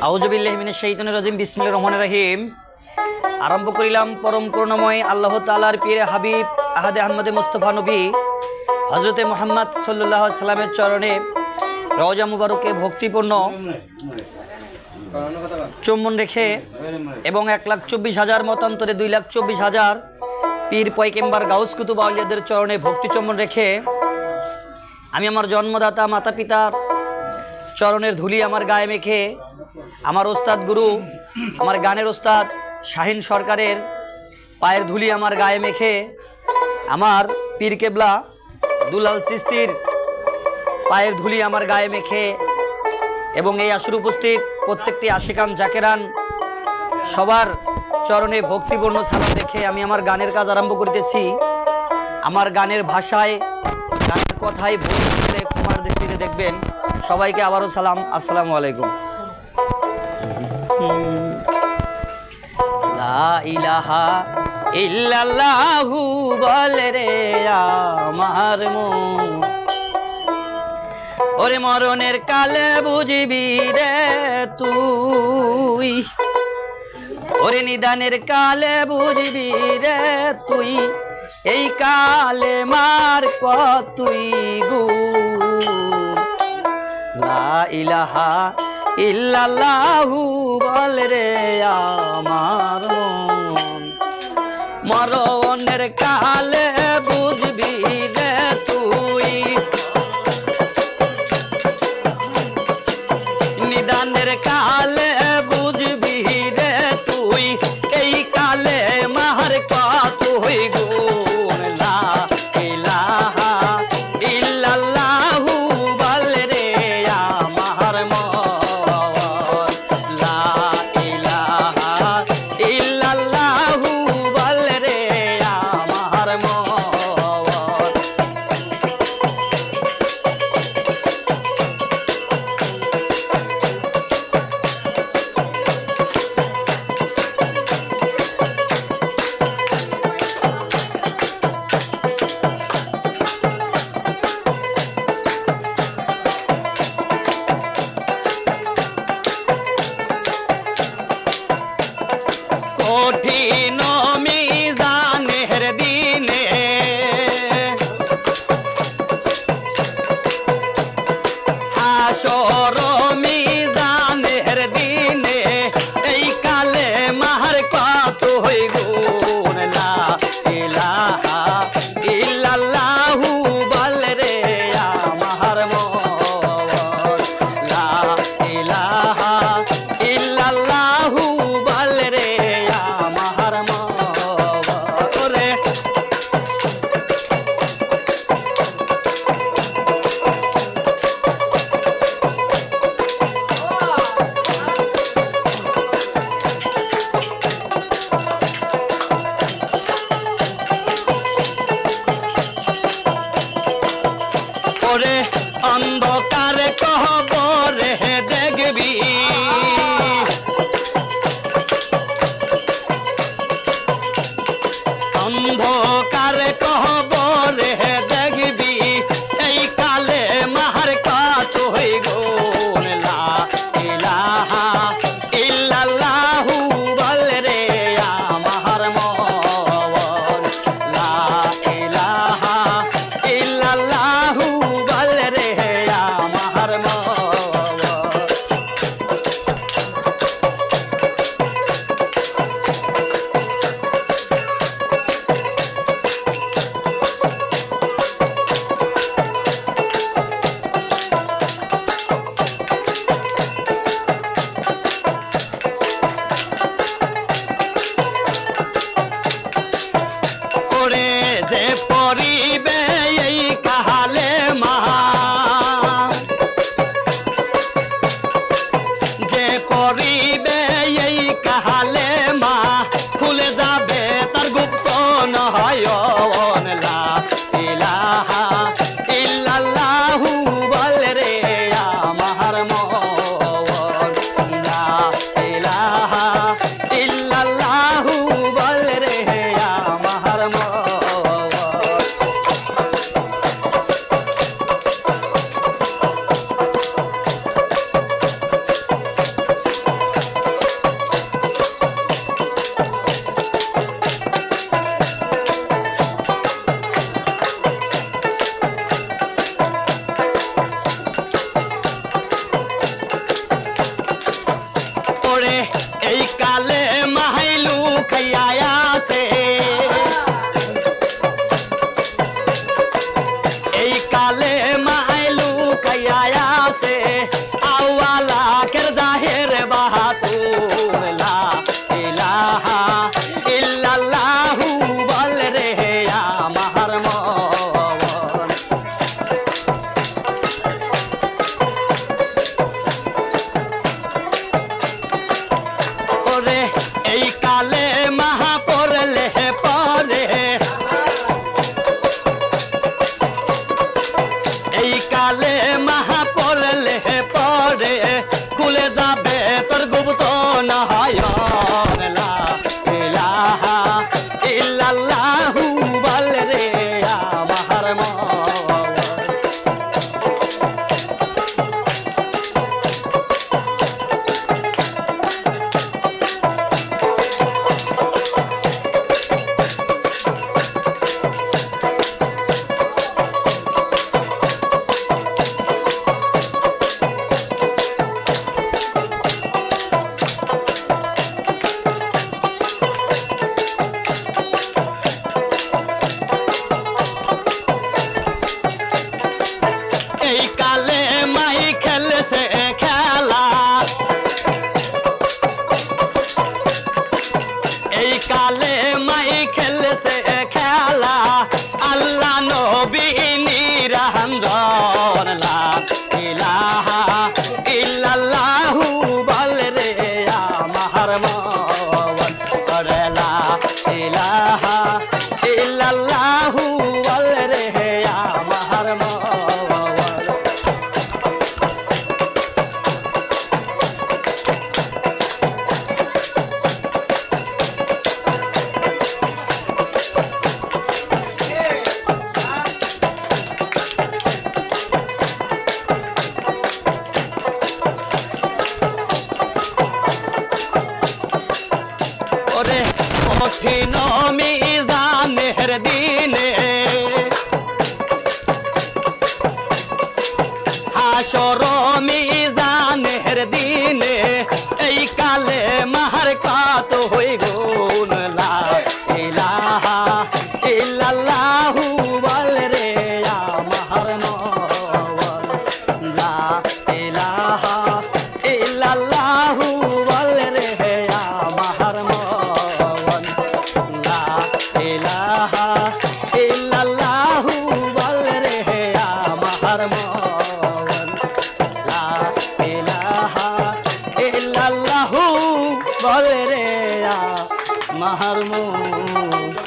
আউযু বিল্লাহি মিনাশ শাইতানির রাজিম। বিসমিল্লাহির রহমানির রহিম। আরম্ভ করিলাম পরম করুণাময় আল্লাহ তাআলার পীরে হাবিব আহাদে আহমদে মুস্তাফা নবী হযরতে মুহাম্মদ সাল্লাল্লাহু আলাইহি সাল্লামের চরণে রওজা মুবারকে ভক্তিপূর্ণ চুম্বন রেখে এবং 1,24,000 মতান্তরে 2,24,000 পীর পয়গম্বর গাউস কুতুব আউলিয়াদের চরণে ভক্তি চুম্বন রেখে আমি আমার জন্মদাতা মাতা পিতার চরণের ধুলি আমার গায়ে মেখে আমার ওস্তাদ গুরু আমার গানের ওস্তাদ শাহিন সরকারের পায়ের ধুলি আমার গায়ে মেখে আমার পীর কেবলা দুলাল চিস্তির পায়ের ধুলি আমার গায়ে মেখে এবং এই আসরে উপস্থিত প্রত্যেকটি আশিকান জাকেরান সবার চরণে ভক্তিপূর্ণ সালাম রেখে আমি আমার গানের কাজ আরম্ভ করিতেছি। আমার গানের ভাষায় গানের কথায় ভুল হলে ক্ষমার দৃষ্টিতে দেখবেন। সবাইকে আবারও সালাম, আসসালামু আলাইকুম। লা ইলাহা ইল্লাল্লাহু বলে রে আমার মন, ওরে মরণের কালে বুঝবি রে তুই, ওরে নিদানের কালে বুঝবি রে তুই, এই কালে মার কতই গুণ। লা ইলাহা ইল্লাল্লাহু বল রে আমার মন, মরণের কালে বুঝবি রে তুই, নিদানের কালে বুঝবি রে তুই, এই কালে মার কতই গুণ। লা ইলাহা ইল্লাল্লাহু বল রে আমার মন, লা ইলাহা ইল্লাল্লাহু বল রে আমার মন। কঠিন মিজানের দিনে হাসর মিজানের দিনে এই কালে মার কত হই গুণ লা ইলাহা ইল্লাল্লাহু বল রে আমার মওল লা ইলাহা ইল্লাল্লাহু বল রে আমার মওল লা ইলাহা ইল্লাল্লাহু বল রে আমার মওল লা ইলাহা ইল্লাল্লাহু বল রে আমার মওল।